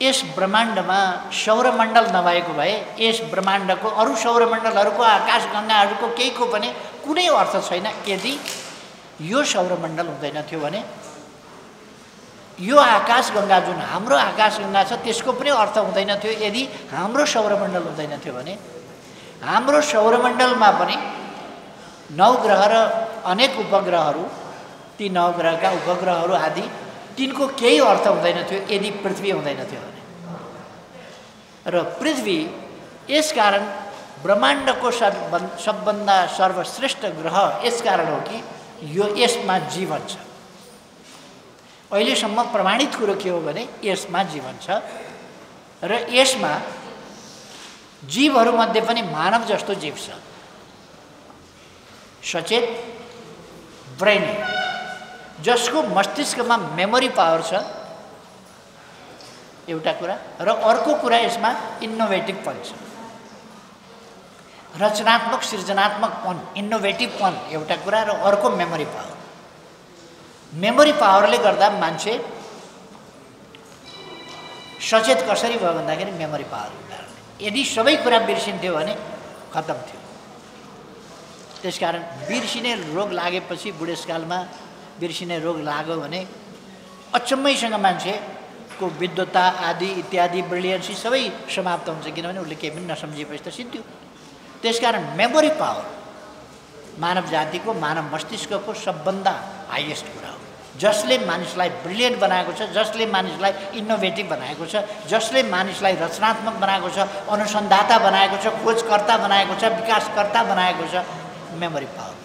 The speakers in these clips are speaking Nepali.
यस ब्रह्माण्डमा सौरमण्डल नभएको भए यस ब्रह्माण्डको अरू सौरमण्डलहरूको आकाशगङ्गाहरूको केहीको पनि कुनै अर्थ छैन यदि यो सौरमण्डल हुँदैन थियो भने। यो आकाशगङ्गा जुन हाम्रो आकाशगङ्गा छ त्यसको पनि अर्थ हुँदैन थियो यदि हाम्रो सौरमण्डल हुँदैन थियो भने। हाम्रो सौरमण्डलमा पनि 9 ग्रह र अनेक उपग्रहहरू, ती 9 ग्रहका उपग्रहहरू आदि तिनको केही अर्थ हुँदैन थियो यदि पृथ्वी हुँदैन थियो भने। र पृथ्वी यसकारण ब्रह्माण्डको सबभन्दा सर्वश्रेष्ठ ग्रह यसकारण हो कि यो यसमा जीवन छ। अहिलेसम्म प्रमाणित कुरो के हो भने यसमा जीवन छ र यसमा जीवहरूमध्ये पनि मानव जस्तो जीव छ, सचेत, ब्रेनी, जसको मस्तिष्कमा मेमोरी पावर छ एउटा कुरा, र अर्को कुरा यसमा इनोभेटिभपन छ, रचनात्मक सृजनात्मकपन, इनोभेटिभपन एउटा कुरा, र अर्को मेमोरी पावर। मेमोरी पावरले गर्दा मान्छे सचेत कसरी भयो भन्दाखेरि मेमोरी पावरको कारणले। यदि सबै कुरा बिर्सिन्थ्यो भने खत्तम थियो। त्यसकारण बिर्सिने रोग लागेपछि बुढेसकालमा बिर्सिने रोग लाग्यो भने अचम्मैसँग मान्छेको विद्वत्ता आदि इत्यादि ब्रिलियन्सी सबै समाप्त हुन्छ, किनभने उसले केही पनि नसम्झिएपछि त सिद्धियो। त्यसकारण मेमोरी पावर मानव जातिको, मानव मस्तिष्कको सबभन्दा हाइएस्ट कुरा हो, जसले मानिसलाई ब्रिलियन्ट बनाएको छ, जसले मानिसलाई इनोभेटिभ बनाएको छ, जसले मानिसलाई रचनात्मक बनाएको छ, अनुसन्धाता बनाएको छ, खोजकर्ता बनाएको छ, विकासकर्ता बनाएको छ, मेमोरी पावर।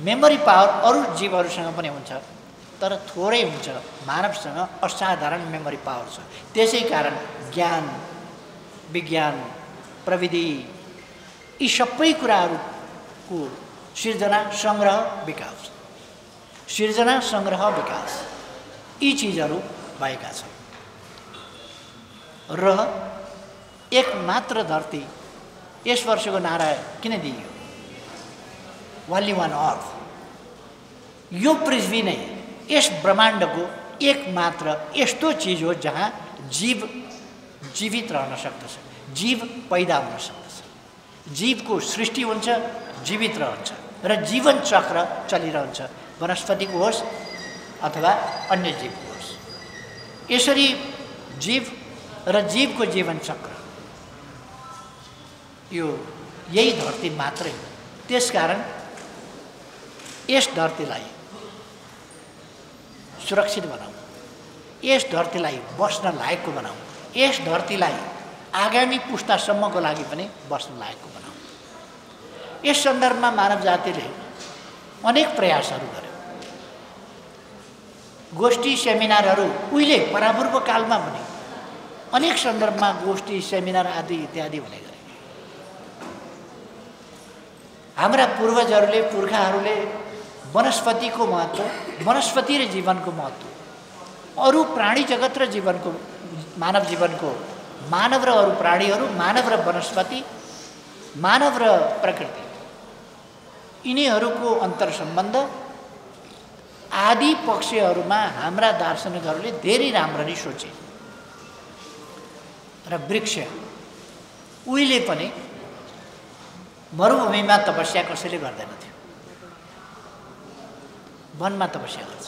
मेमोरी पावर अरू जीवहरूसँग पनि हुन्छ तर थोरै हुन्छ, मानवसँग असाधारण मेमोरी पावर छ। त्यसै कारण ज्ञान, विज्ञान, प्रविधि यी सबै कुराहरूको सिर्जना, सङ्ग्रह, विकास, सिर्जना, सङ्ग्रह, विकास यी चिजहरू भएका छन्। र एकमात्र धरती, यस वर्षको नारा किन दिइयो? ओन्ली वान अर्थ। यो पृथ्वी नै यस ब्रह्माण्डको एकमात्र यस्तो चिज हो जहाँ जीव जीवित रहन सक्दछ, जीव पैदा हुन सक्दछ, जीवको सृष्टि हुन्छ, जीवित रहन्छ र जीवन चक्र चलिरहन्छ, वनस्पतिको होस् अथवा अन्य जीवको होस्। यसरी जीव र जीवको जीवन चक्र यो यही धरती मात्रै हो। त्यसकारण यस धरतीलाई सुरक्षित बनाऊ, यस धरतीलाई बस्न लायकको बनाऊ, यस धरतीलाई आगामी पुस्तासम्मको लागि पनि बस्न लायकको बनाऊ। यस सन्दर्भमा मानव जातिले अनेक प्रयासहरू गर्यो। गोष्ठी सेमिनारहरू उहिले परापूर्व कालमा पनि अनेक सन्दर्भमा गोष्ठी सेमिनार आदि इत्यादि हुने गरे। हाम्रा पूर्वजहरूले, पुर्खाहरूले वनस्पतिको महत्त्व, वनस्पति र जीवनको महत्त्व, अरू प्राणी जगत र जीवनको, मानव जीवनको, मानव र अरू प्राणीहरू, मानव र वनस्पति, मानव र प्रकृति, यिनीहरूको अन्तर्सम्बन्ध आदि पक्षहरूमा हाम्रा दार्शनिकहरूले धेरै राम्ररी सोचे। र वृक्ष उहिले पनि मरुभूमिमा तपस्या कसैले गर्दैनथ्यो, वनमा तपस्या गर्छ,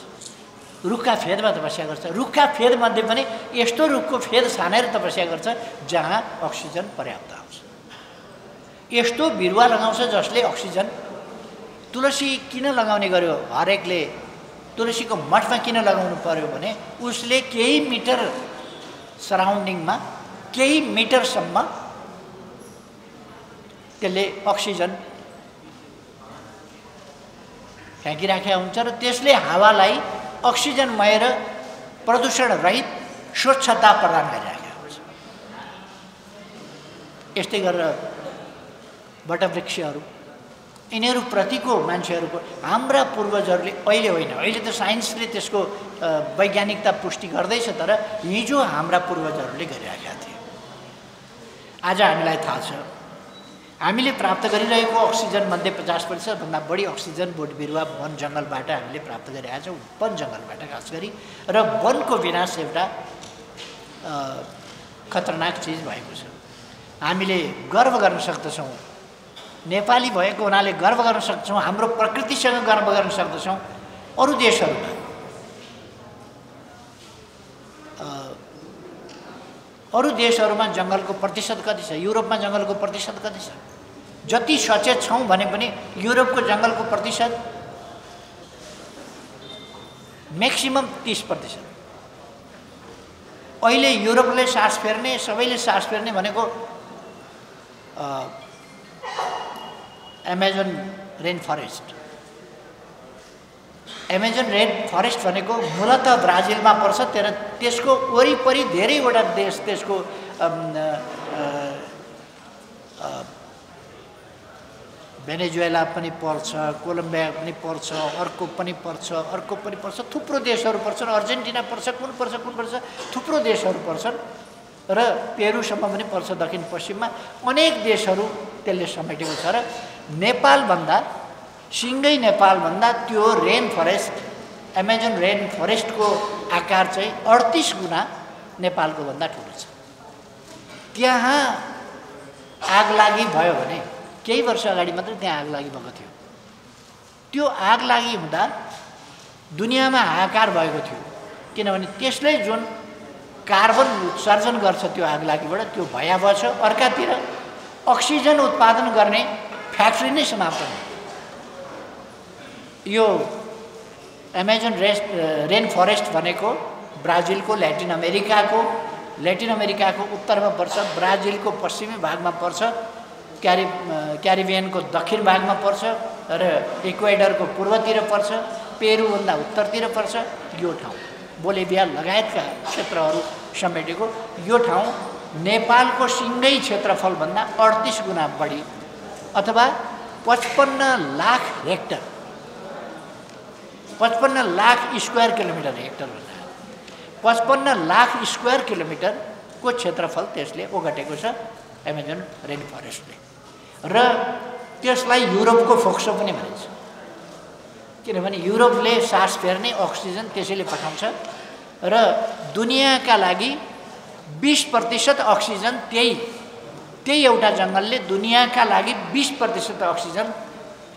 रुखका फेदमा तपस्या गर्छ। रुखका फेदमध्ये पनि यस्तो रुखको फेद छानेर तपस्या गर्छ जहाँ अक्सिजन पर्याप्त आउँछ। यस्तो बिरुवा लगाउँछ जसले अक्सिजन। तुलसी किन लगाउने गर्यो? हरेकले तुलसीको मठमा किन लगाउनु पर्यो भने उसले केही मिटर सराउन्डिङमा, केही मिटरसम्म त्यसले अक्सिजन फ्याँकिराखेका हुन्छ र त्यसले हावालाई अक्सिजनमय र प्रदूषण रहित स्वच्छता प्रदान गरिराखेका हुन्छ। यस्तै गरेर वटवृक्षहरू, यिनीहरूप्रतिको मान्छेहरूको, हाम्रा पूर्वजहरूले, अहिले होइन, अहिले त साइन्सले त्यसको वैज्ञानिकता पुष्टि गर्दैछ, तर हिजो हाम्रा पूर्वजहरूले गरिराखेका थिए। आज हामीलाई थाहा छ हामीले प्राप्त गरिरहेको अक्सिजनमध्ये 50% भन्दा बढी अक्सिजन बोट बिरुवा वन जङ्गलबाट हामीले प्राप्त गरिरहेका छौँ, वन जङ्गलबाट खास गरी। र वनको विनाश एउटा खतरनाक चिज भएको छ। हामीले गर्व गर्न सक्दछौँ, नेपाली भएको हुनाले गर्व गर्न सक्छौँ, हाम्रो प्रकृतिसँग गर्व गर्न सक्दछौँ। अरू देशहरूमा जङ्गलको प्रतिशत कति छ? युरोपमा जङ्गलको प्रतिशत कति छ? जति सचेत छौँ भने पनि युरोपको जङ्गलको प्रतिशत म्याक्सिमम 30%। अहिले युरोपले सास फेर्ने, सबैले सास फेर्ने भनेको Amazon rain forest. Amazon rain forest भनेको मूलतः ब्राजिलमा पर्छ, तर त्यसको वरिपरि धेरैवटा देश, त्यसको भेनेजुएला पनि पर्छ, कोलम्बिया पनि पर्छ, अर्को पनि पर्छ, थुप्रो देशहरू पर्छन्, अर्जेन्टिना पर्छ, कुन पर्छ, थुप्रो देशहरू पर्छन् र पेरुसम्म पनि पर्छ दक्षिण पश्चिममा। अनेक देशहरू त्यसले समेटेको छ र नेपालभन्दा, सिँगै नेपालभन्दा त्यो रेन फरेस्ट, एमाजोन रेन फरेस्टको आकार चाहिँ 38 गुणा नेपालको भन्दा ठुलो छ। त्यहाँ आगलागी भयो भने केही वर्ष अगाडि मात्रै त्यहाँ आगलागी भएको थियो। त्यो आगलागी हुँदा दुनियाँमा हाहाकार भएको थियो, किनभने त्यसले जुन कार्बन उत्सर्जन गर्छ त्यो आगलागीबाट, त्यो भयावह छ। अर्कातिर अक्सिजन उत्पादन गर्ने फ्याक्ट्री नै समाप्त भयो। यो एमाजोन रेन फरेस्ट भनेको ब्राजिलको, ल्याटिन अमेरिकाको उत्तरमा पर्छ, ब्राजिलको पश्चिमी भागमा पर्छ, क्यारिबियनको दक्षिण भागमा पर्छ र इक्वेडरको पूर्वतिर पर्छ, पेरुभन्दा उत्तरतिर पर्छ। यो ठाउँ बोलिभिया लगायतका क्षेत्रहरू समेटेको यो ठाउँ नेपालको सिँगै क्षेत्रफलभन्दा 38 गुणा बढी, अथवा 55 lakh hectare, 55 lakh square kilometre, hectare भन्दा 55 लाख स्क्वायर किलोमिटरको क्षेत्रफल त्यसले ओगटेको छ एमाजोन रेन फरेस्टले। र त्यसलाई युरोपको फोक्सो पनि भनिन्छ, किनभने युरोपले सास फेर्ने अक्सिजन त्यसैले पठाउँछ र दुनियाँका लागि 20% अक्सिजन त्यही एउटा जङ्गलले दुनियाँका लागि 20% अक्सिजन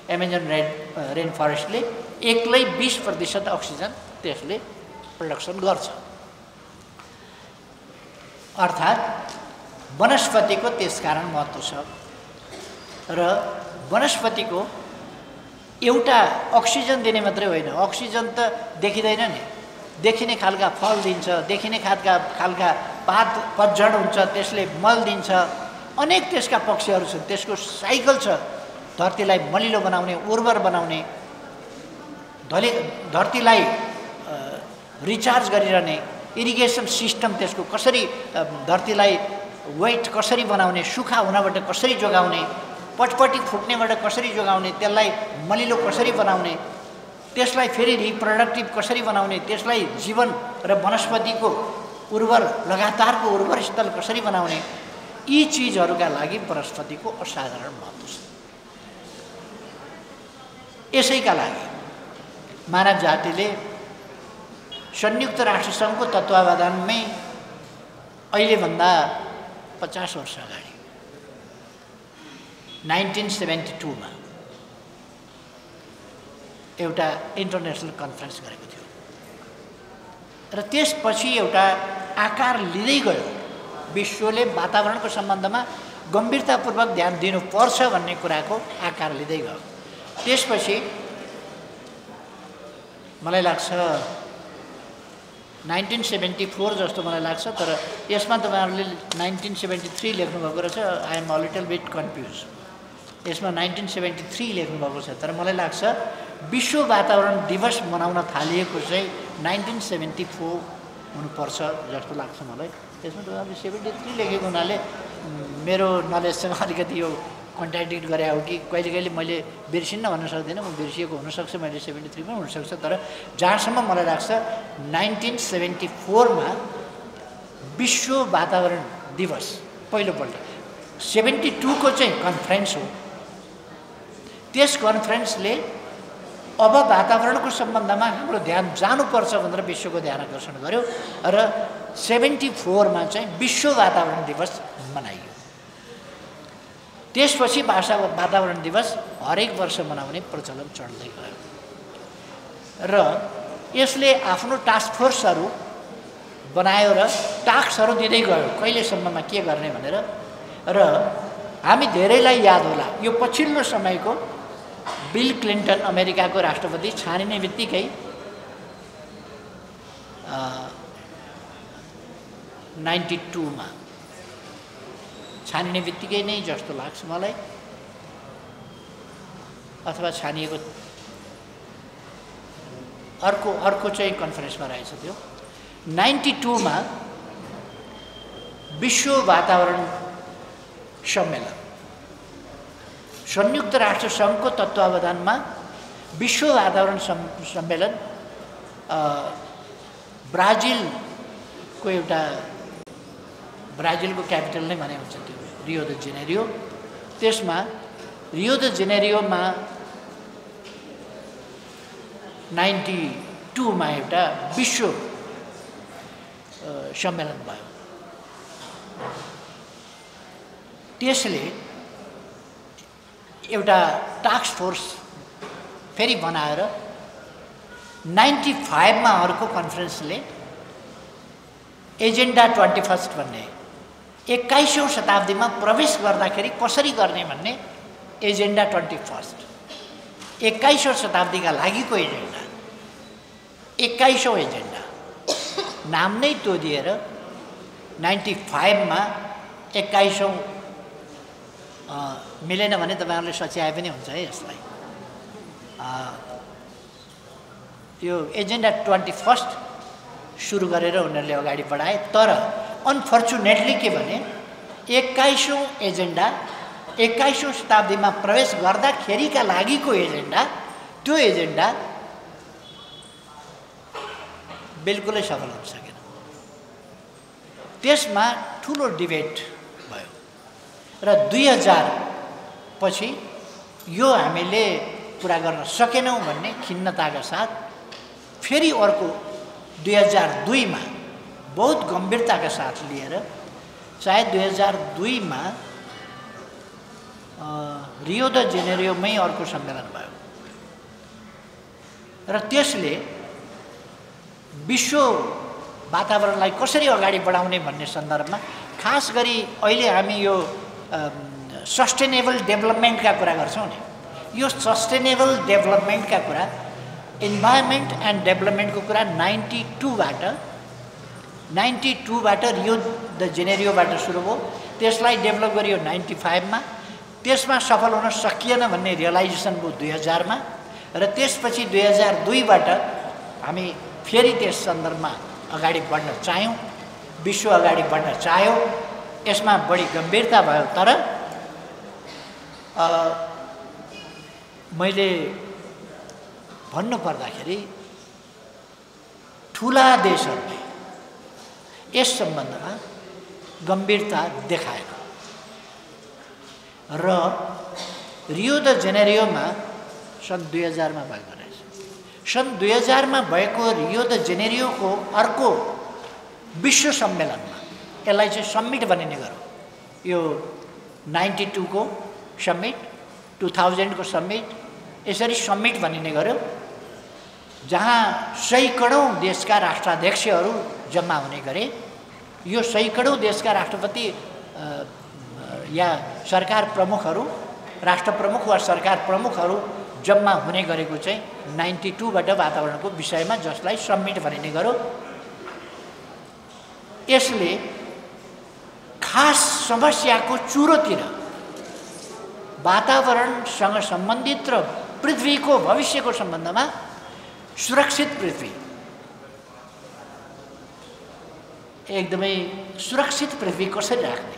एमाजोन रेन फरेस्टले एक्लै 20% अक्सिजन त्यसले प्रोडक्सन गर्छ। अर्थात् वनस्पतिको त्यसकारण महत्त्व छ र वनस्पतिको एउटा अक्सिजन दिने मात्रै होइन, अक्सिजन त देखिँदैन नि, देखिने खालका फल दिन्छ, देखिने खालका पात पतझड हुन्छ, त्यसले मल दिन्छ, अनेक त्यसका पक्षहरू छन्, त्यसको साइकल छ। धरतीलाई मलिलो बनाउने, उर्वर बनाउने, धरतीलाई रिचार्ज गरिरहने, इरिगेसन सिस्टम त्यसको कसरी धरतीलाई वेट कसरी बनाउने, सुखा हुनबाट कसरी जोगाउने, पटपटी फुट्नेबाट कसरी जोगाउने, त्यसलाई मलिलो कसरी बनाउने, त्यसलाई फेरि रिप्रोडक्टिभ कसरी बनाउने, त्यसलाई जीवन र वनस्पतिको उर्वर लगातारको उर्वर स्थल कसरी बनाउने, यी चिजहरूका लागि वनस्पतिको असाधारण महत्त्व छ। यसैका लागि मानव जातिले संयुक्त राष्ट्रसङ्घको तत्त्वावधानमै अहिलेभन्दा 50 वर्ष अगाडि 1972 मा एउटा इन्टरनेसनल कन्फरेन्स गरेको थियो र त्यसपछि एउटा आकार लिँदै गयो। विश्वले वातावरणको सम्बन्धमा गम्भीरतापूर्वक ध्यान दिनुपर्छ भन्ने कुराको आकार लिँदै गयो। त्यसपछि मलाई लाग्छ 1974 जस्तो मलाई लाग्छ, तर यसमा तपाईहरुले 1973 लेख्नु भएको रहेछ। I am a little bit confuse. यसमा 1973 लेख्नु भएको छ, तर मलाई लाग्छ विश्व वातावरण दिवस मनाउन थालिएको चाहिँ 1974 हुनुपर्छ जस्तो लाग्छ मलाई। त्यसमा तपाईहरुले 73 लेखेको हुनाले मेरो नलेजसँग अलिकति यो कन्ट्राडिक्ट गरे हो कि कहिले मैले बिर्सिन्न भन्न सक्दिनँ, म बिर्सिएको हुनसक्छ, मैले 73 पनि हुनसक्छ, तर जहाँसम्म मलाई लाग्छ 1974 मा विश्व वातावरण दिवस पहिलोपल्ट 72 को चाहिँ कन्फरेन्स हो। त्यस कन्फरेन्सले अब वातावरणको सम्बन्धमा हाम्रो ध्यान जानुपर्छ भनेर विश्वको ध्यान आकर्षण गर्यो र 74 चाहिँ विश्व वातावरण दिवस मनाइयो। त्यसपछि वातावरण दिवस हरेक वर्ष मनाउने प्रचलन चढ्दै गयो र यसले आफ्नो टास्क फोर्सहरू बनायो र टास्कहरू दिँदै गयो कहिलेसम्ममा के गर्ने भनेर। र हामी धेरैलाई याद होला यो पछिल्लो समयको बिल क्लिन्टन अमेरिकाको राष्ट्रपति छानिने बित्तिकै 92 मा छानिने बित्तिकै नै जस्तो लाग्छ मलाई, अथवा छानिएको अर्को चाहिँ कन्फरेन्समा रहेछ त्यो 92 मा विश्व वातावरण सम्मेलन संयुक्त राष्ट्र सङ्घको तत्त्वावधानमा विश्व वातावरण सम्मेलन ब्राजिलको क्यापिटल नै भने हुन्छ त्यो रियो द जेनेरियो। त्यसमा रियो द जेनेरियोमा 92 मा एउटा विश्व सम्मेलन भयो। त्यसले एउटा टास्क फोर्स फेरि बनाएर 95 मा अर्को कन्फरेन्सले एजेन्डा 21 भन्ने 21औं शताब्दीमा प्रवेश गर्दाखेरि कसरी गर्ने भन्ने एजेन्डा 21 21औं शताब्दीका लागिको एजेन्डा 21औं एजेन्डा नाम नै त्यो दिएर 95 मा 21औं मिलेन भने तपाईहरुले सच्याए पनि हुन्छ है यसलाई। त्यो एजेन्डा 21 सुरु गरेर उनीहरूले अगाडि बढाए। तर अनफर्चुनेटली के भने 21औं एजेन्डा 21औं शताब्दीमा प्रवेश गर्दाखेरिका लागिको एजेन्डा त्यो एजेन्डा बिल्कुलै सफल हुन सकेन। त्यसमा ठुलो डिबेट भयो र 2000 पछि यो हामीले पुरा गर्न सकेनौं भन्ने खिन्नताका साथ फेरि अर्को 2002 मा बहुत गम्भीरताका साथ लिएर सायद 2002 मा रियो द जेनेरियोमै अर्को सम्मेलन भयो र त्यसले विश्व वातावरणलाई कसरी अगाडि बढाउने भन्ने सन्दर्भमा खास गरी अहिले हामी यो सस्टेनेबल डेभलपमेन्टका कुरा गर्छौं नि, यो सस्टेनेबल डेभलपमेन्टका कुरा इन्भाइरोमेन्ट एन्ड डेभलपमेन्टको कुरा 92 बाट रियो द जेनेरियोबाट सुरु भयो। त्यसलाई डेभलप गरियो 95 मा। त्यसमा सफल हुन सकिएन भन्ने रियलाइजेसन भयो 2000 मा र त्यसपछि 2002 बाट हामी फेरि त्यस सन्दर्भमा अगाडि बढ्न चाह्यौं, विश्व अगाडि बढ्न चाह्यो। यसमा बढी गम्भीरता भयो। तर मैले भन्नु पर्दाखेरि ठुला देशहरूले यस सम्बन्धमा गम्भीरता देखाएन र रियो द जेनेरियोमा सन् 2000 मा भएको रहेछ। सन् 2000 मा भएको रियो द जेनेरियोको अर्को विश्व सम्मेलनमा यसलाई चाहिँ समिट भनिने गरौँ। यो 92 को समिट, 2000 को समिट, यसरी समिट भनिने गर्यो जहाँ सैकडौं देशका राष्ट्राध्यक्षहरू जम्मा हुने गरे। यो सैकडौं देशका राष्ट्रपति या सरकार प्रमुखहरू, राष्ट्र प्रमुख वा सरकार प्रमुखहरू जम्मा हुने गरेको चाहिँ 92 बाट वातावरणको विषयमा, जसलाई समिट भनिने गर्यो। यसले खास समस्याको चुरोतिर वातावरणसँग सम्बन्धित र पृथ्वीको भविष्यको सम्बन्धमा सुरक्षित पृथ्वी, एकदमै सुरक्षित पृथ्वी कसरी राख्ने,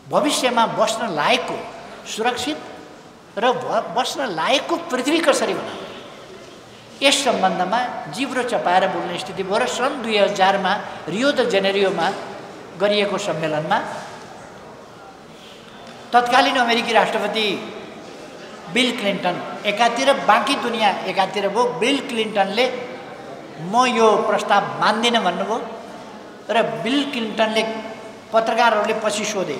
भविष्यमा बस्न लायकको सुरक्षित र बस्न लायकको पृथ्वी कसरी बनाउने, यस सम्बन्धमा जिब्रो चपाएर बोल्ने स्थिति भयो। र सन् 2000 मा रियो द जेनेरियोमा गरिएको सम्मेलनमा तत्कालीन अमेरिकी राष्ट्रपति बिल क्लिन्टन एकातिर, बाँकी दुनियाँ एकातिर भयो। बिल क्लिन्टनले म यो प्रस्ताव मान्दिनँ भन्नुभयो र बिल क्लिन्टनले पत्रकारहरूले पछि सोधे,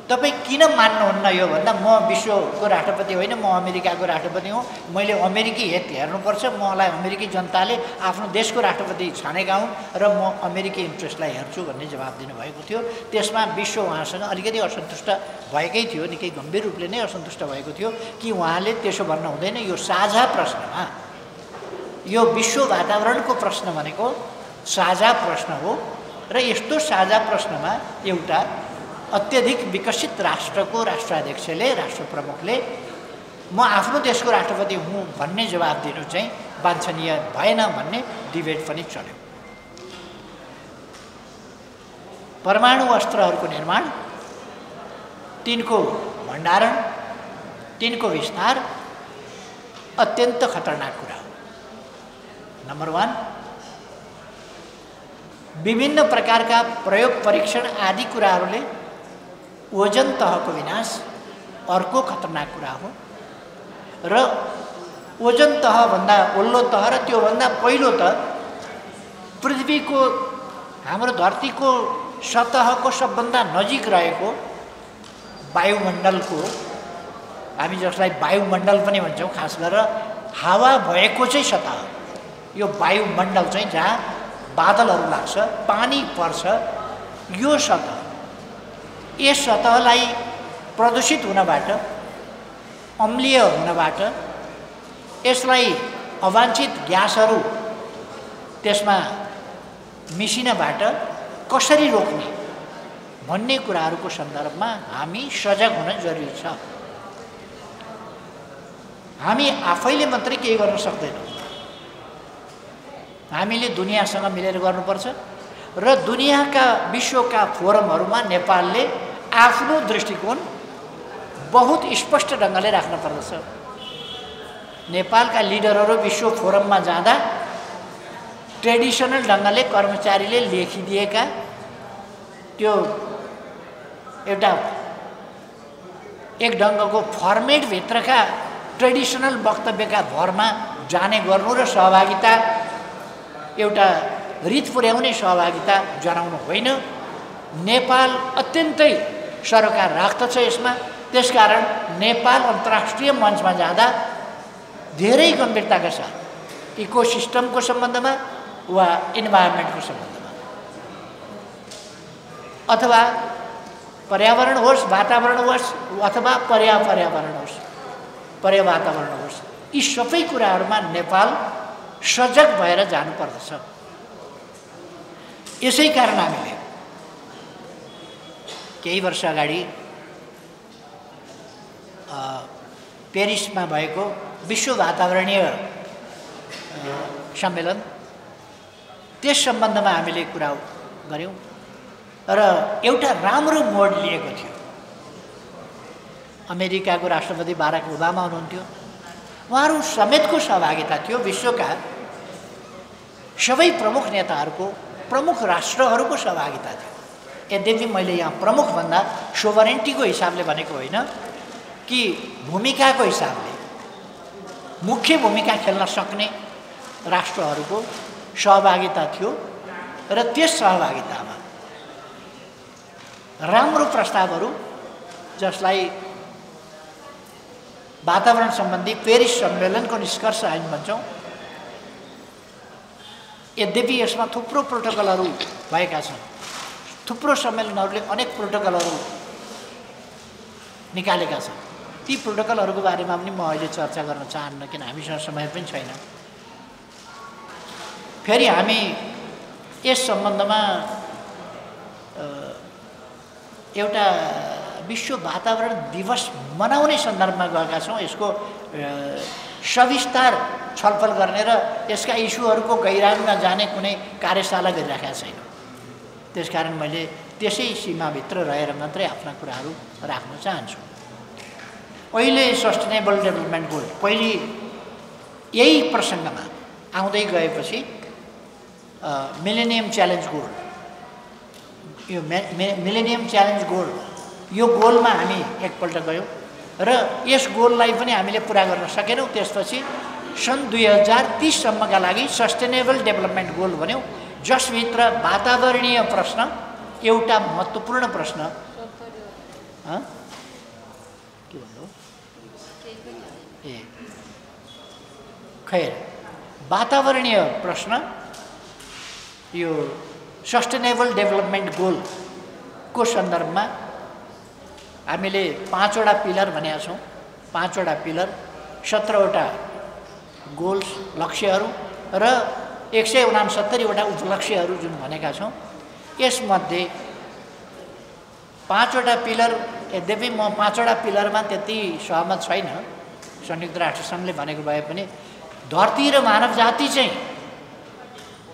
तपाईँ किन मान्नुहुन्न यो भन्दा, म विश्वको राष्ट्रपति होइन, म अमेरिकाको राष्ट्रपति हुँ, मैले अमेरिकी हित हेर्नुपर्छ, मलाई अमेरिकी जनताले आफ्नो देशको राष्ट्रपति छानेका हुँ र म अमेरिकी इन्ट्रेस्टलाई हेर्छु भन्ने जवाब दिनुभएको थियो। त्यसमा विश्व उहाँसँग अलिकति असन्तुष्ट भएकै थियो, निकै गम्भीर रूपले नै असन्तुष्ट भएको थियो कि उहाँले त्यसो भन्नु हुँदैन, यो साझा प्रश्नमा, यो विश्व वातावरणको प्रश्न भनेको साझा प्रश्न हो र यस्तो साझा प्रश्नमा एउटा अत्यधिक विकसित राष्ट्रको राष्ट्राध्यक्षले, राष्ट्र प्रमुखले म आफ्नो देशको राष्ट्रपति हुँ भन्ने जवाब दिनु चाहिँ वाञ्छनीय भएन भन्ने डिबेट पनि चल्यो। परमाणु अस्त्रहरूको निर्माण, तिनको भण्डारण, तिनको विस्तार अत्यन्त खतरनाक कुरा हो। नम्बर 1, विभिन्न प्रकारका प्रयोग परीक्षण आदि कुराहरूले ओजन तहको विनाश अर्को खतरनाक कुरा हो र ओजन तहभन्दा ओल्लो तह र त्योभन्दा पहिलो त पृथ्वीको, हाम्रो धरतीको सतहको सबभन्दा नजिक रहेको वायुमण्डलको, हामी जसलाई वायुमण्डल पनि भन्छौँ, खास गरेर हावा भएको चाहिँ सतह, यो वायुमण्डल चाहिँ जहाँ बादलहरू लाग्छ, पानी पर्छ, यो सतह, यस सतहलाई प्रदूषित हुनबाट, अम्लीय हुनबाट, यसलाई अवाञ्छित ग्यासहरू त्यसमा मिसिनबाट कसरी रोक्ने भन्ने कुराहरूको सन्दर्भमा हामी सजग हुन जरुरी छ। हामी आफैले मात्रै केही गर्न सक्दैनौँ, हामीले दुनियाँसँग मिलेर गर्नुपर्छ र दुनियाँका, विश्वका फोरमहरूमा नेपालले आफ्नो दृष्टिकोण बहुत स्पष्ट ढङ्गले राख्न पर्दछ। नेपालका लिडरहरू विश्व फोरममा जाँदा ट्रेडिसनल ढङ्गले कर्मचारीले लेखिदिएका त्यो एउटा एक ढङ्गको फर्मेटभित्रका ट्रेडिसनल वक्तव्यका भरमा जाने गर्नु र सहभागिता, एउटा रित पुर्याउने सहभागिता जनाउनु होइन। नेपाल अत्यन्तै सरोकार राख्दछ यसमा, त्यसकारण नेपाल अन्तर्राष्ट्रिय मञ्चमा जाँदा धेरै गम्भीरताका साथ इकोसिस्टमको सम्बन्धमा वा इन्भाइरोमेन्टको सम्बन्धमा, अथवा पर्यावरण होस्, वातावरण होस्, अथवा पर्यावरण होस्, पर्यावातावरण होस्, यी सबै कुराहरूमा नेपाल सजग भएर जानुपर्दछ। यसै कारण हामीले केही वर्ष अगाडि पेरिसमा भएको विश्व वातावरणीय सम्मेलन, त्यस सम्बन्धमा हामीले कुरा गऱ्यौँ र एउटा राम्रो मोड लिएको थियो। अमेरिकाको राष्ट्रपति बाराक ओबामा हुनुहुन्थ्यो, उहाँहरू समेतको सहभागिता थियो, विश्वका सबै प्रमुख नेताहरूको, प्रमुख राष्ट्रहरूको सहभागिता थियो। यद्यपि मैले यहाँ प्रमुख भन्दा सोभरेन्टीको हिसाबले भनेको होइन, कि भूमिकाको हिसाबले मुख्य भूमिका खेल्न सक्ने राष्ट्रहरूको सहभागिता थियो र त्यस सहभागितामा राम्रो प्रस्तावहरू, जसलाई वातावरण सम्बन्धी पेरिस सम्मेलनको निष्कर्ष हामी भन्छौँ, यद्यपि यसमा थुप्रो प्रोटोकलहरू भएका छन्, थुप्रो सम्मेलनहरूले अनेक प्रोटोकलहरू निकालेका छन्, ती प्रोटोकलहरूको बारेमा पनि म अहिले चर्चा गर्न चाहन्न, किन हामीसँग समय पनि छैन। फेरि हामी यस सम्बन्धमा एउटा विश्व वातावरण दिवस मनाउने सन्दर्भमा गएका छौँ। यसको सविस्तार छलफल गर्ने र यसका इस्युहरूको गहिराइमा जाने कुनै कार्यशाला गरिराखेका छैन। त्यसकारण मैले त्यसै सीमाभित्र रहेर मात्रै आफ्ना कुराहरू राख्न चाहन्छु। अहिले सस्टेनेबल डेभलपमेन्ट गोल, पहिले यही प्रसङ्गमा आउँदै गएपछि मिलेनियम च्यालेन्ज गोल, यो मिलेनियम च्यालेन्ज गोल, यो गोलमा हामी एकपल्ट गयौँ र यस गोललाई पनि हामीले पुरा गर्न सकेनौँ। त्यसपछि सन् 2030 सम्मका लागि सस्टेनेबल डेभलपमेन्ट गोल भन्यौँ, जसभित्र वातावरणीय प्रश्न एउटा महत्त्वपूर्ण प्रश्न। के भन्नु ए खैर, वातावरणीय प्रश्न यो सस्टेनेबल डेभलपमेन्ट गोलको सन्दर्भमा हामीले 5 वटा पिलर भनेका छौँ। 5 वटा पिलर, 17 वटा गोल्स लक्ष्यहरू र 169 वटा उपलक्ष्यहरू जुन भनेका छौँ। यसमध्ये 5 वटा पिलर, यद्यपि म 5 वटा पिलरमा त्यति सहमत छैन, संयुक्त राष्ट्रसङ्घले भनेको भए पनि धरती र मानव जाति चाहिँ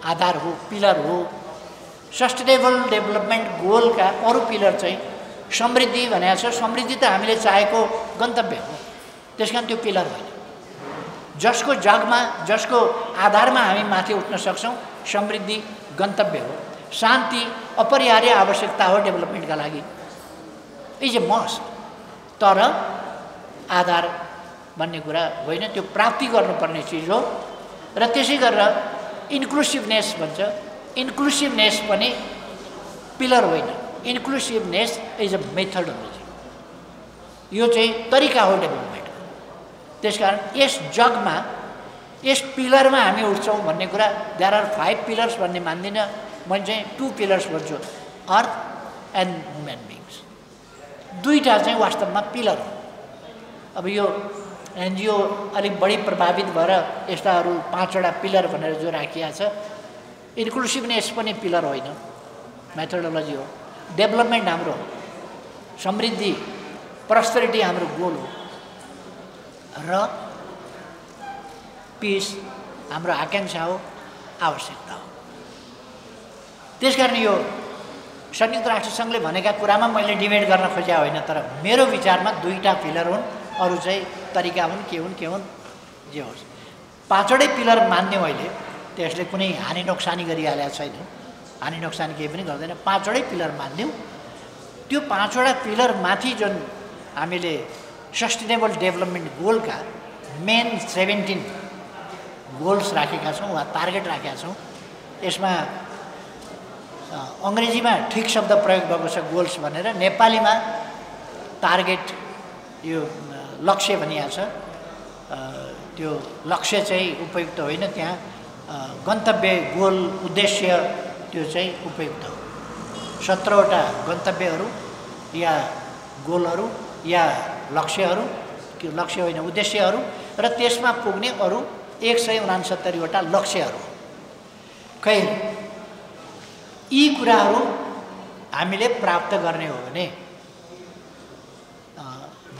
आधार हो, पिलर हो। सस्टेनेबल डेभलपमेन्ट गोलका अरू पिलर चाहिँ समृद्धि भनेको छ। समृद्धि त हामीले चाहेको गन्तव्य हो, त्यस कारण त्यो पिलर होइन। जसको जगमा, जसको आधारमा हामी माथि उठ्न सक्छौँ, समृद्धि गन्तव्य हो। शान्ति अपरिहार्य आवश्यकता हो डेभलपमेन्टका लागि, इज ए मस्ट। तर आधार भन्ने कुरा होइन, त्यो प्राप्ति गर्नुपर्ने चिज हो। र त्यसै गरेर इन्क्लुसिभनेस भन्छ, इन्क्लुसिभनेस पनि पिलर होइन, इन्क्लुसिभनेस इज अ मेथडोलोजी। यो चाहिँ तरिका हो डेभलपमेन्टको। त्यसकारण यस जगमा, यस पिलरमा हामी उठ्छौँ भन्ने कुरा, देयर आर 5 पिलर्स भन्ने मान्दिनँ, म चाहिँ 2 पिलर्स भन्छु, अर्थ एन्ड ह्युमन बिङ्स। दुईवटा चाहिँ वास्तवमा पिलर हो। अब यो एनजिओ अलिक बढी प्रभावित भएर यस्ताहरू 5 वटा पिलर भनेर जो राखिया छ, इन्क्लुसिभनेस पनि पिलर होइन, मेथोडोलोजी हो। डेभलपमेन्ट हाम्रो हो, समृद्धि प्रस्पेरिटी हाम्रो गोल हो, र पिस हाम्रो आकाङ्क्षा हो, आवश्यकता हो। त्यसकारण यो संयुक्त राष्ट्रसङ्घले भनेका कुरामा मैले डिबेट गर्न खोजेको होइन, तर मेरो विचारमा 2टा पिलर हुन्, अरू चाहिँ तरिका हुन्, के हुन् जे होस्। 5 वटै पिलर मान्ने मैले, त्यसले कुनै हानि नोक्सानी गरिहालेको छैन, हानि नोक्सानी केही पनि गर्दैन। 5 वटै पिलर मान्यौँ। त्यो 5 वटा पिलर माथि जुन हामीले सस्टेनेबल डेभलपमेन्ट गोलका मेन 17 गोल्स राखेका छौँ वा टार्गेट राखेका छौँ। यसमा अङ्ग्रेजीमा ठिक शब्द प्रयोग भएको छ गोल्स भनेर, नेपालीमा टार्गेट यो लक्ष्य भनिएको छ। त्यो लक्ष्य चाहिँ उपयुक्त होइन, त्यहाँ गन्तव्य गोल उद्देश्य त्यो चाहिँ उपयुक्त हो। 17 वटा गन्तव्यहरू या गोलहरू या लक्ष्यहरू, त्यो लक्ष्य होइन उद्देश्यहरू, र त्यसमा पुग्ने अरू 169 वटा लक्ष्यहरू। खै यी कुराहरू हामीले प्राप्त गर्ने हो भने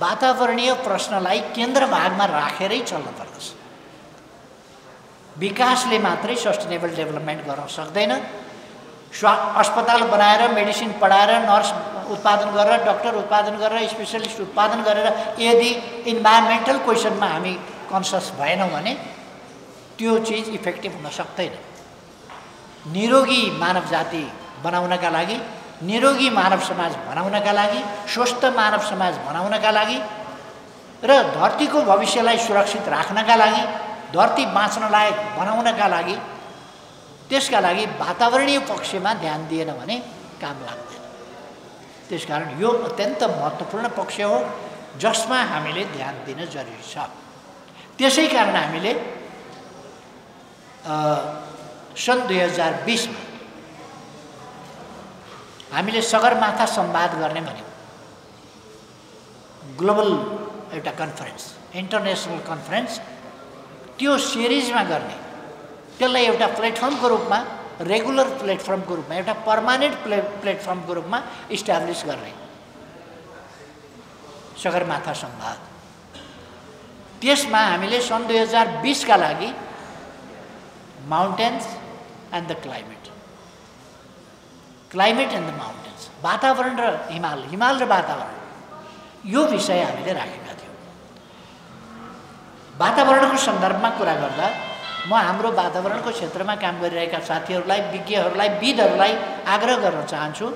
वातावरणीय प्रश्नलाई केन्द्र भागमा राखेरै चल्न पर्दछ। विकासले मात्रै सस्टेनेबल डेभलपमेन्ट गर्न सक्दैन। अस्पताल बनाएर, मेडिसिन पढाएर, नर्स उत्पादन गरेर, डक्टर उत्पादन गरेर, स्पेसलिस्ट उत्पादन गरेर यदि इन्भाइरोमेन्टल क्वेसनमा हामी कन्सियस भएनौँ भने त्यो चिज इफेक्टिभ हुन सक्दैन। निरोगी मानव जाति बनाउनका लागि, निरोगी मानव समाज बनाउनका लागि, स्वस्थ मानव समाज बनाउनका लागि र धरतीको भविष्यलाई सुरक्षित राख्नका लागि, धरती बाँच्न लायक बनाउनका लागि, त्यसका लागि वातावरणीय पक्षमा ध्यान दिएन भने काम लाग्दैन। त्यसकारण यो अत्यन्त महत्त्वपूर्ण पक्ष हो जसमा हामीले ध्यान दिन जरुरी छ। त्यसै कारण हामीले सन् 2020 मा हामीले सगरमाथा संवाद गर्ने भन्यौँ। ग्लोबल एउटा कन्फरेन्स, इन्टरनेसनल कन्फरेन्स, त्यो सिरिजमा गर्ने, त्यसलाई एउटा प्लेटफर्मको रूपमा, रेगुलर प्लेटफर्मको रूपमा, एउटा पर्मानेन्ट प्लेटफर्मको रूपमा इस्टाब्लिस गर्ने सगरमाथा संवाद। त्यसमा हामीले सन् 2020 का लागि mountains and the climate, climate and the mountains, वातावरण र हिमाल, हिमाल र वातावरण, यो विषय हामीले राखेका थियौँ। वातावरणको सन्दर्भमा कुरा गर्दा म हाम्रो वातावरणको क्षेत्रमा काम गरिरहेका साथीहरूलाई, विज्ञहरूलाई, विदहरूलाई आग्रह गर्न चाहन्छु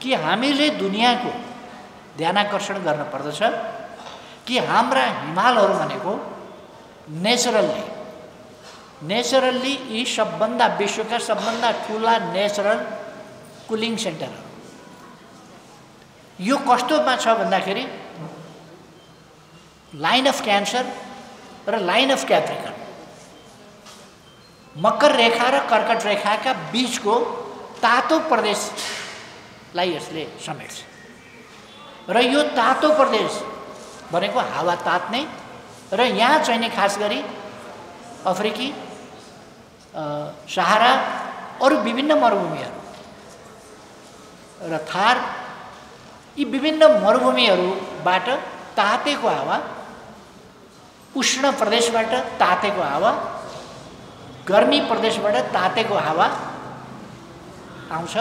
कि हामीले दुनियाँको ध्यानाकर्षण गर्नुपर्दछ। कि हाम्रा हिमालहरू भनेको नेचरल्ली यी सबभन्दा विश्वका सबभन्दा ठुला नेचरल कुलिङ सेन्टरहरू। यो कस्तोमा छ भन्दाखेरि लाइन अफ क्यान्सर र लाइन अफ क्याप्रिकन, मकर रेखा र कर्कट रेखाका बीचको तातो प्रदेशलाई यसले समेट्छ। र यो तातो प्रदेश भनेको हावा तात्ने र यहाँ चाहिँ खास गरी अफ्रिकी, सहारा, अरू विभिन्न मरुभूमिहरू र थार, यी विभिन्न मरुभूमिहरूबाट तातेको हावा, उष्ण प्रदेशबाट तातेको हावा, गर्मी प्रदेशबाट तातेको हावा आउँछ।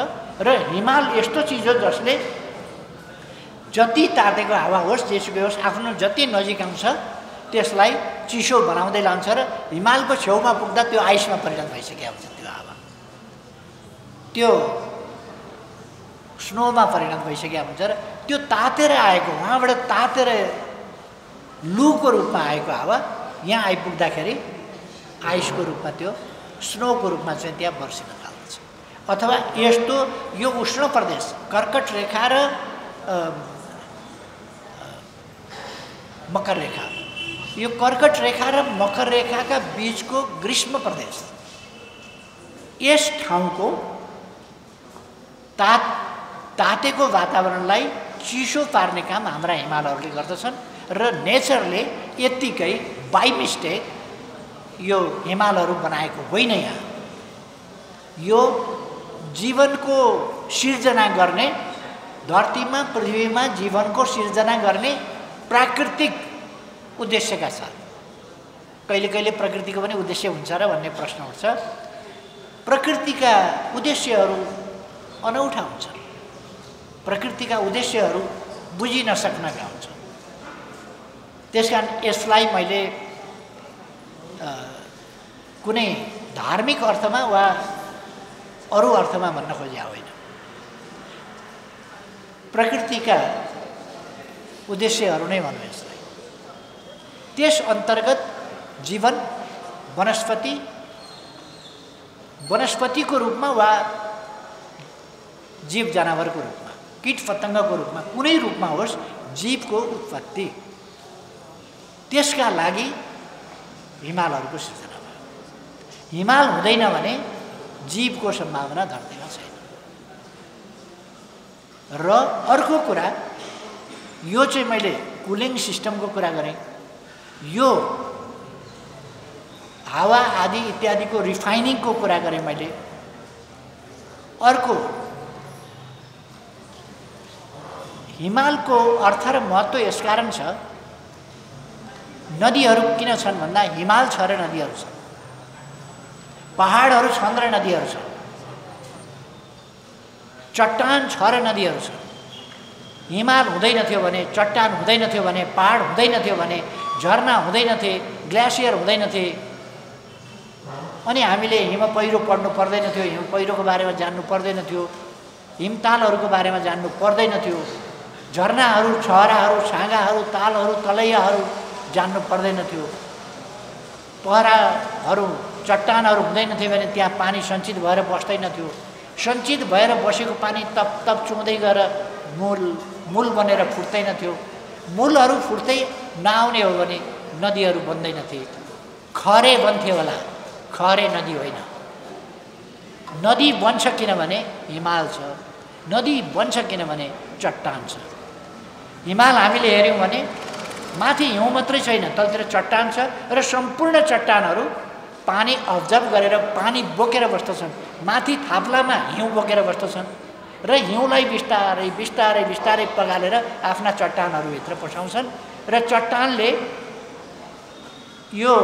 र हिमाल यस्तो चिज हो जसले जति तातेको हावा होस् जेसुकै होस् आफ्नो जति नजिक आउँछ त्यसलाई चिसो बनाउँदै लान्छ र हिमालको छेउमा पुग्दा त्यो आइसमा परिणत भइसकेको हुन्छ। त्यो हावा त्यो स्नोमा परिणत भइसकेको हुन्छ र त्यो तातेर आएको, उहाँबाट तातेर लुको रूपमा आएको हावा यहाँ आइपुग्दाखेरि आइसको रूपमा, त्यो स्नोको रूपमा चाहिँ त्यहाँ बर्सिन थाल्छ। अथवा यस्तो यो उष्ण प्रदेश कर्कट रेखा र मकर रेखा, यो कर्कट रेखा र मकर रेखाका बीचको ग्रीष्म प्रदेश, यस ठाउँको तातेको वातावरणलाई चिसो पार्ने काम हाम्रा हिमालहरूले गर्दछन्। र नेचरले यत्तिकै बाई मिस्टेक यो हिमालहरू बनाएको होइन। यहाँ यो जीवनको सिर्जना गर्ने, धरतीमा पृथ्वीमा जीवनको सिर्जना गर्ने प्राकृतिक उद्देश्यका साथ। कहिले कहिले प्रकृतिको पनि उद्देश्य हुन्छ र भन्ने प्रश्न उठ्छ। प्रकृतिका उद्देश्यहरू अनौठा हुन्छन्, प्रकृतिका उद्देश्यहरू बुझिन सक्नका हुन्छन्। त्यसकारण यसलाई मैले कुनै धार्मिक अर्थमा वा अरू अर्थमा भन्न खोजेको होइन। प्रकृतिका उद्देश्यहरू नै भनौँ यसलाई। त्यस अन्तर्गत जीवन वनस्पतिको रूपमा वा जीव जनावरको रूपमा, कीट पतङ्गको रूपमा, कुनै रूपमा होस् जीवको उत्पत्ति, त्यसका लागि हिमालहरूको सृजना भयो। हिमाल हुँदैन भने जीवको सम्भावना धरतीमा छैन। र अर्को कुरा, यो चाहिँ मैले कुलिङ सिस्टमको कुरा गरेँ, यो हावा आदि इत्यादिको रिफाइनिङको कुरा गरेँ मैले। अर्को, हिमालको अर्थ र महत्त्व यसकारण छ, नदीहरू किन छन् भन्दा हिमाल छ र नदीहरू छन्, पहाडहरू छन् र नदीहरू छन्, चट्टान छ र नदीहरू छन्। हिमाल हुँदैनथ्यो भने, चट्टान हुँदैनथ्यो भने, पहाड हुँदैनथ्यो भने, झरना हुँदैनथे, ग्लेसियर हुँदैनथे, अनि हामीले हिम पहिरो पढ्नु पर्दैनथ्यो, हिम पहिरोको बारेमा जान्नु पर्दैनथ्यो, हिमतालहरूको बारेमा जान्नु पर्दैनथ्यो, झरनाहरू, छहराहरू, छाँगाहरू, तालहरू, तलैयाहरू जान्नु पर्दैनथ्यो, पहराहरू, चट्टानहरू हुँदैनथ्यो भने त्यहाँ पानी सञ्चित भएर बस्दैनथ्यो, सञ्चित भएर बसेको पानी तप तप चुउँदै गएर मूल बनेर फुट्दैनथ्यो, मूलहरू फुट्दै नआउने हो भने नदीहरू बन्दैनथे, खरे बन्थ्यो होला, खरे नदी होइन। नदी बन्छ किनभने हिमाल छ, नदी बन्छ किनभने चट्टान छ। हिमाल हामीले हेऱ्यौँ भने माथि हिउँ मात्रै छैन, तलतिर चट्टान छ र सम्पूर्ण चट्टानहरू पानी अब्जर्भ गरेर पानी बोकेर बस्दछन्, माथि थाप्लामा हिउँ बोकेर बस्दछन् र हिउँलाई बिस्तारै बिस्तारै बिस्तारै पगालेर आफ्ना चट्टानहरूभित्र पठाउँछन् र चट्टानले यो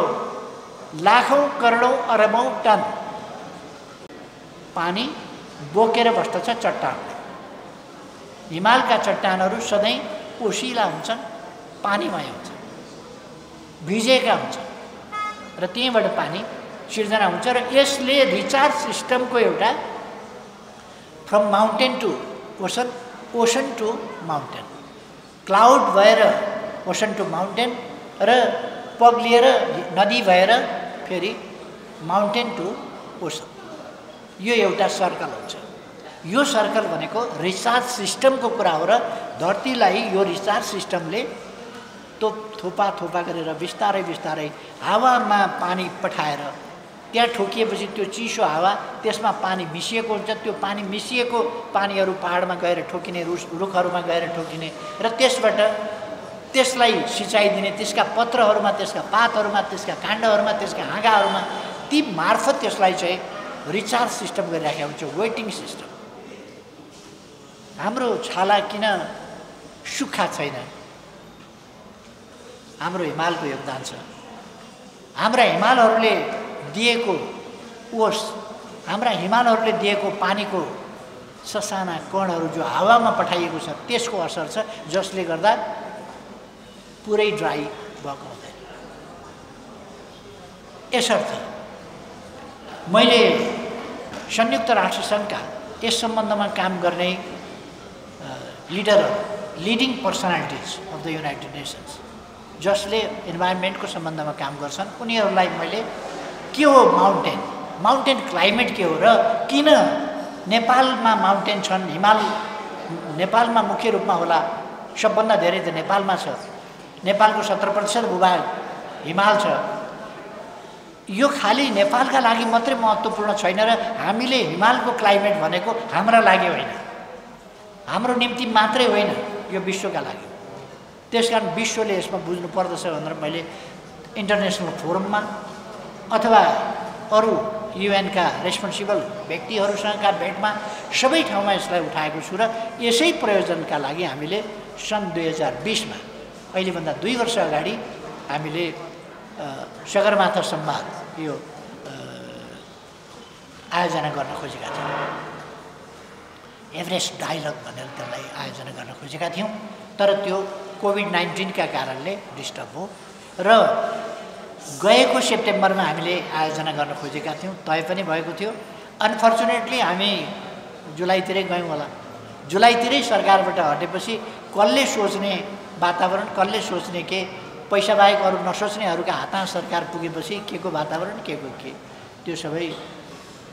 लाखौँ करोडौँ अरबौँ टन पानी बोकेर बस्दछ चट्टानले। हिमालका चट्टानहरू सधैँ ओसिला हुन्छन्, पानीमय हुन्छन्, भिजेका हुन्छन् र त्यहीँबाट पानी सिर्जना हुन्छ। र यसले रिचार्ज सिस्टमको एउटा from mountain to ocean, ocean to mountain, cloud भएर ओसन टु माउन्टेन र पग्लिएर नदी भएर फेरि माउन्टेन टु ओसन, यो एउटा सर्कल हुन्छ। यो सर्कल भनेको रिचार्ज सिस्टमको कुरा हो र धरतीलाई यो रिचार्ज सिस्टमले थोपा थोपा गरेर बिस्तारै बिस्तारै हावामा पानी पठाएर त्यहाँ ठोकिएपछि त्यो चिसो हावा त्यसमा पानी मिसिएको हुन्छ, त्यो पानी मिसिएको पानीहरू पहाडमा गएर ठोकिने, रुखहरूमा गएर ठोकिने र त्यसबाट त्यसलाई सिँचाइ दिने, त्यसका पत्रहरूमा, त्यसका पातहरूमा, त्यसका काण्डहरूमा, त्यसका हाँगाहरूमा ती मार्फत त्यसलाई चाहिँ रिचार्ज सिस्टम गरिराखेको हुन्छ, वेटिङ सिस्टम। हाम्रो छाला किन सुक्खा छैन? हाम्रो हिमालको योगदान छ। हाम्रा हिमालहरूले दिएको ओस, हाम्रा हिमालहरूले दिएको पानीको ससाना कणहरू जो हावामा पठाइएको छ त्यसको असर छ, जसले गर्दा पुरै ड्राई भएको हुँदैन। यसर्थ मैले संयुक्त राष्ट्र सङ्घका यस सम्बन्धमा काम गर्ने लिडरहरू, leading personalities of the United Nations जसले इन्भाइरोमेन्टको सम्बन्धमा काम गर्छन्, उनीहरूलाई मैले के हो माउन्टेन, माउन्टेन क्लाइमेट के हो र किन नेपालमा माउन्टेन छन्, हिमाल नेपालमा मुख्य रूपमा होला, सबभन्दा धेरै त नेपालमा छ, नेपालको 70% भूभाग हिमाल छ। यो खालि नेपालका लागि मात्रै महत्त्वपूर्ण छैन र हामीले हिमालको क्लाइमेट भनेको हाम्रा लागि होइन, हाम्रो निम्ति मात्रै होइन, यो विश्वका लागि। त्यसकारण विश्वले यसमा बुझ्नु पर्दछ भनेर मैले इन्टरनेसनल फोरममा अथवा अरू युएनका रेस्पोन्सिबल व्यक्तिहरूसँगका भेटमा सबै ठाउँमा यसलाई उठाएको छु र यसै प्रयोजनका लागि हामीले सन् 2020मा, अहिलेभन्दा 2 वर्ष अगाडि हामीले सगरमाथा संवाद यो आयोजना गर्न खोजेका थियौँ। एभरेस्ट डायलग भनेर त्यसलाई आयोजना गर्न खोजेका थियौँ, तर त्यो कोभिड-19 का कारणले डिस्टर्ब हो र गएको सेप्टेम्बरमा हामीले आयोजना गर्न खोजेका थियौँ, तय पनि भएको थियो। अनफर्चुनेटली हामी जुलाईतिरै गयौँ होला। जुलाईतिरै सरकारबाट हटेपछि कसले सोच्ने वातावरण, कसले सोच्ने के, पैसा बाहेक अरू नसोच्नेहरूका हातमा सरकार पुगेपछि के को वातावरण, के को के, त्यो सबै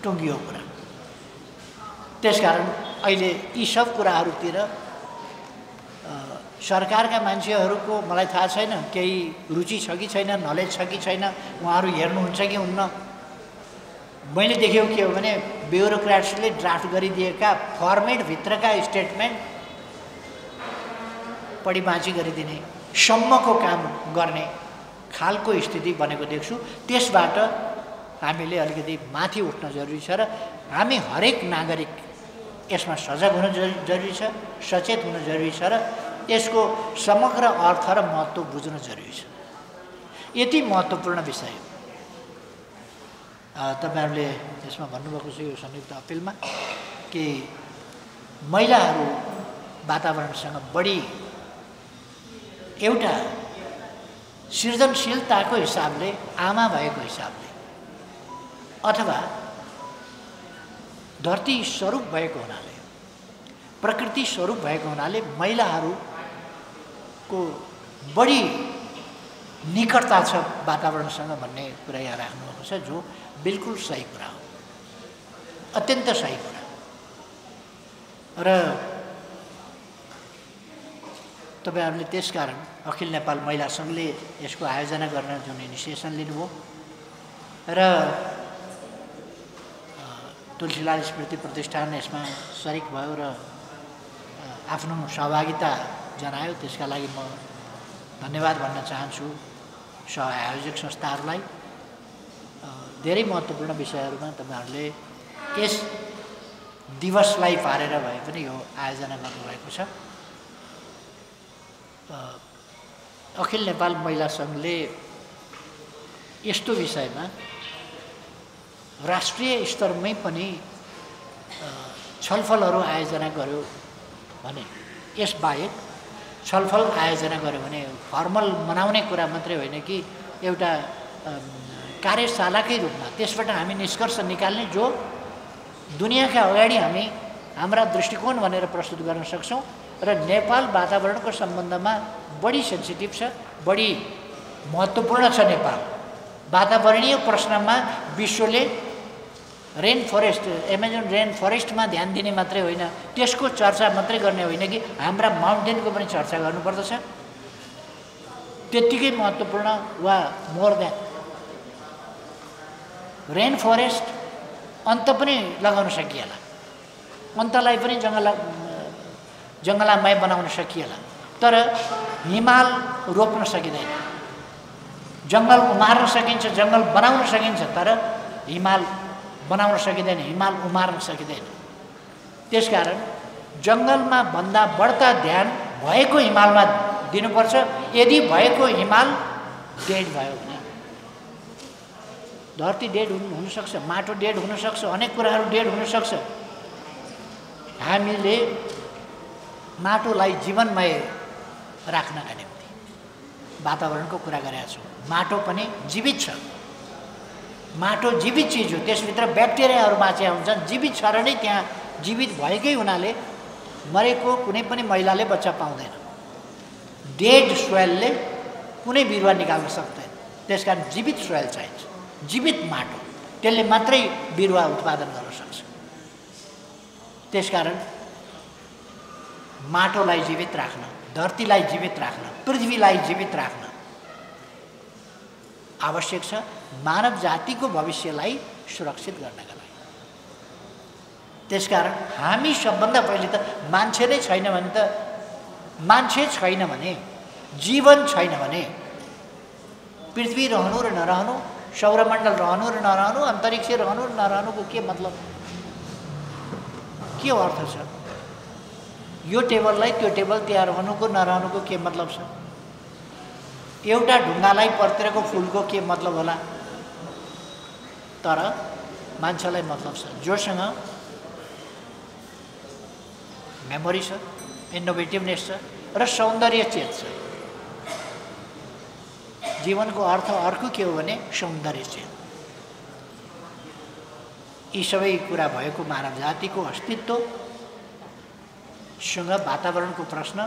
टुङ्गियो कुरा। त्यसकारण अहिले यी सब कुराहरूतिर सरकारका मान्छेहरूको मलाई थाहा छैन केही रुचि छ कि छैन, नलेज छ कि छैन, उहाँहरू हेर्नुहुन्छ कि हुन्न। मैले देखेको के हो भने ब्युरोक्राट्सले ड्राफ्ट गरिदिएका फर्मेटभित्रका स्टेटमेन्ट पढिबाँची गरिदिने सम्मको काम गर्ने खालको स्थिति बनेको देख्छु। त्यसबाट हामीले अलिकति माथि उठ्न जरुरी छ र हामी हरेक नागरिक यसमा सजग हुन जरुरी छ, सचेत हुन जरुरी छ र यसको समग्र अर्थ र महत्त्व बुझ्न जरुरी छ। यति महत्त्वपूर्ण विषय तपाईहरुले यसमा भन्नुभएको छ यो संयुक्त अपिलमा कि महिलाहरू वातावरणसँग बढी एउटा सृजनशीलताको हिसाबले, आमा भएको हिसाबले अथवा धरती स्वरूप भएको हुनाले, प्रकृति स्वरूप भएको हुनाले महिलाहरूको बढी निकटता छ वातावरणसँग भन्ने कुरा यहाँ राख्नुभएको छ, जो बिल्कुल सही कुरा हो, अत्यन्त सही कुरा। र तपाईहरुले त्यसकारण अखिल नेपाल महिला संघले यसको आयोजना गर्न जुन इनिसिएसन लिनुभयो र तुलसीलाल स्मृति प्रतिष्ठान यसमा सरिक भयो र आफ्नो सहभागिता जनायो, त्यसका लागि म धन्यवाद भन्न चाहन्छु सहआयोजक संस्थाहरूलाई। धेरै महत्त्वपूर्ण विषयहरूमा तपाईहरुले यस दिवसलाई पारेर भए पनि यो आयोजना गर्नुभएको छ। अखिल नेपाल महिला संघले यस्तो विषयमा राष्ट्रिय स्तरमै पनि छलफलहरू आयोजना गर्यो भने, यसबाहेक छलफल आयोजना गर्यो भने फर्मल मनाउने कुरा मात्रै होइन कि एउटा कार्यशालाकै रूपमा त्यसबाट हामी निष्कर्ष निकाल्ने जो दुनियाँका अगाडि हामी हाम्रा दृष्टिकोण भनेर प्रस्तुत गर्न सक्छौँ र नेपाल वातावरणको सम्बन्धमा बढी सेन्सिटिभ छ, बढी महत्त्वपूर्ण छ। नेपाल वातावरणीय प्रश्नमा विश्वले रेन फरेस्ट, एमाजोन रेन फरेस्टमा ध्यान दिने मात्रै होइन, त्यसको चर्चा मात्रै गर्ने होइन कि हाम्रा माउन्टेनको पनि चर्चा गर्नुपर्दछ। त्यत्तिकै महत्त्वपूर्ण वा मोर देन रेन फरेस्ट अन्त पनि लगाउन सकिएला, अन्तलाई पनि जङ्गलामय बनाउन सकिएला, तर हिमाल रोप्न सकिँदैन। जङ्गल उमार्न सकिन्छ, जङ्गल बनाउन सकिन्छ, तर हिमाल बनाउन सकिँदैन, हिमाल उमार्न सकिँदैन। त्यसकारण जङ्गलमा भन्दा बढ्ता ध्यान भएको हिमालमा दिनुपर्छ। यदि भएको हिमाल डेड भयो भने धरती डेड हुनसक्छ, माटो डेड हुनसक्छ, अनेक कुराहरू डेड हुनसक्छ। हामीले माटोलाई जीवनमय राख्नका निम्ति वातावरणको कुरा गरेका छौँ। माटो पनि जीवित छ, माटो जीवित चिज हो, त्यसभित्र ब्याक्टेरियाहरू बाँचेका हुन्छन्, जीवित छ र नै त्यहाँ जीवित भएकै हुनाले मरेको कुनै पनि महिलाले बच्चा पाउँदैन। डेड सोइलले कुनै बिरुवा निकाल्न सक्दैन, त्यसकारण जीवित सोइल चाहिन्छ, जीवित माटो, त्यसले मात्रै बिरुवा उत्पादन गर्न सक्छ। त्यसकारण माटोलाई जीवित राख्न, धरतीलाई जीवित राख्न, पृथ्वीलाई जीवित राख्न आवश्यक छ, मानव जातिको भविष्यलाई सुरक्षित गर्नका लागि। त्यसकारण हामी सबभन्दा पहिले त मान्छे नै छैन भने त, मान्छे छैन भने, जीवन छैन भने पृथ्वी रहनु र नरहनु, सौरमण्डल रहनु र नरहनु, अन्तरिक्ष रहनु र नरहनुको के मतलब, के अर्थ छ? यो टेबललाई त्यो टेबल त्यहाँ रहनुको नरहनुको के मतलब छ? एउटा ढुङ्गालाई पर्तिरको फुलको के मतलब होला? तर मान्छेलाई मतलब छ, जोसँग मेमोरी छ, इनोभेटिभनेस छ र सौन्दर्य चेत छ। जीवनको अर्थ अर्को के हो भने सौन्दर्य चेत। यी सबै कुरा भएको मानव जातिको अस्तित्वसँग वातावरणको प्रश्न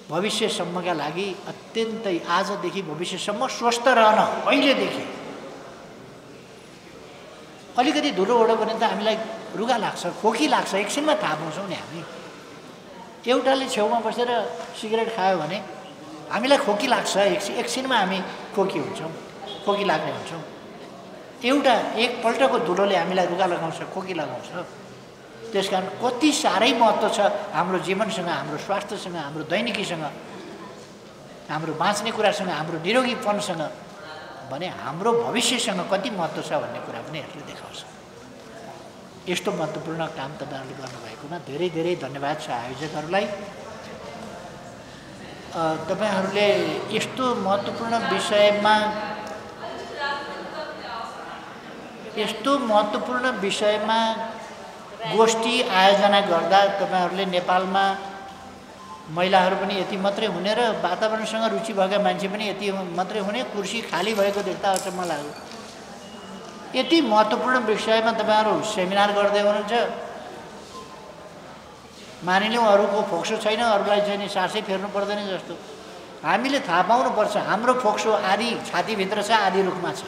भविष्यसम्मका लागि अत्यन्तै, आजदेखि भविष्यसम्म स्वस्थ रहन अहिलेदेखि अलिकति धुलो ओढ्यो भने त हामीलाई रुगा लाग्छ, खोकी लाग्छ, एकछिनमा थाहा पाउँछौँ नि हामी। एउटाले छेउमा बसेर सिगरेट खायो भने हामीलाई खोकी लाग्छ, एकछिनमा हामी खोकी हुन्छौँ, खोकी लाग्ने हुन्छौँ। एउटा एकपल्टको धुलोले हामीलाई रुगा लगाउँछ, खोकी लगाउँछ। त्यसकारण कति साह्रै महत्त्व छ हाम्रो जीवनसँग, हाम्रो स्वास्थ्यसँग, हाम्रो दैनिकीसँग, हाम्रो बाँच्ने कुरासँग, हाम्रो निरोगीपनसँग भने हाम्रो भविष्यसँग कति महत्त्व छ भन्ने कुरा पनि यसले देखाउँछ। यस्तो महत्त्वपूर्ण काम तपाईँहरूले गर्नुभएकोमा धेरै धेरै धन्यवाद छ आयोजकहरूलाई। तपाईँहरूले यस्तो महत्त्वपूर्ण विषयमा गोष्ठी आयोजना गर्दा तपाईँहरूले नेपालमा महिलाहरू पनि यति मात्रै हुने र वातावरणसँग रुचि भएका मान्छे पनि यति मात्रै हुने, कुर्सी खाली भएको देख्दा अचम्म लाग्यो। यति महत्त्वपूर्ण विषयमा तपाईँहरू सेमिनार गर्दै हुनुहुन्छ। मानिलिउँ अरूको फोक्सो छैन, अरूलाई चाहिँ नि सासै फेर्नु पर्दैन जस्तो। हामीले थाहा पाउनुपर्छ हाम्रो फोक्सो आधी छातीभित्र छ, आधी रुखमा छ।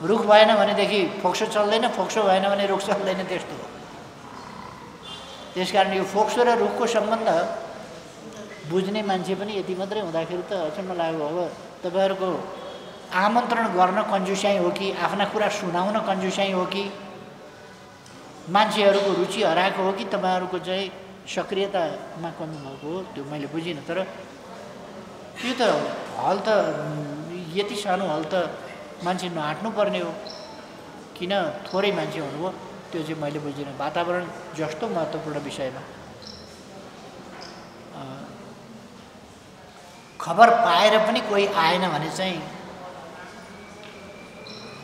रुख भएन भनेदेखि फोक्सो चल्दैन, फोक्सो भएन भने रुख चल्दैन, त्यस्तो हो। त्यसकारण यो फोक्सो र रुखको सम्बन्ध बुझ्ने मान्छे पनि यति मात्रै हुँदाखेरि त अचम्म लाग्यो। अब तपाईँहरूको आमन्त्रण गर्न कन्जुसाइ हो कि आफ्ना कुरा सुनाउन कन्जुसाइ हो कि मान्छेहरूको रुचि हराएको हो कि तपाईँहरूको चाहिँ सक्रियतामा कमी भएको हो, त्यो मैले बुझिनँ। तर यो त हल त यति सानो हल त मान्छे नआँट्नु पर्ने हो, किन थोरै मान्छे हुनुभयो त्यो चाहिँ मैले बुझिनँ। वातावरण जस्तो महत्त्वपूर्ण विषयमा खबर पाएर पनि कोही आएन भने चाहिँ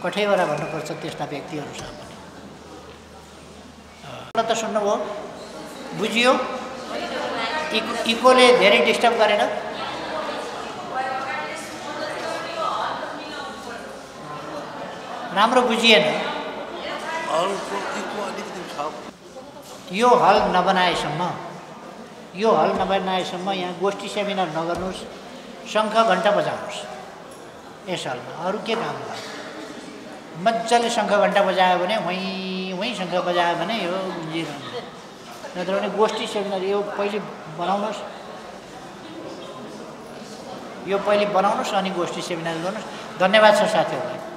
कठैवरा भन्नुपर्छ त्यस्ता व्यक्तिहरूसँग पनि। त सुन्नुभयो, बुझियो? इकोले धेरै डिस्टर्ब गरेन? राम्रो बुझिएन? हलको इको अलिकति छ। यो हल नबनाएसम्म यहाँ गोष्ठी सेमिनार नगर्नुहोस्, शङ्ख घण्टा बजाउनुहोस् यस हलमा। अरू के काम गर्नु? मजाले शङ्ख घण्टा बजायो भने वहीँ शङ्ख बजायो भने यो गुन्जिरहन्छ। नत्र भने गोष्ठी सेमिनार यो पहिले बनाउनुहोस् अनि गोष्ठी सेमिनार गर्नुहोस्। धन्यवाद छ साथीहरूलाई।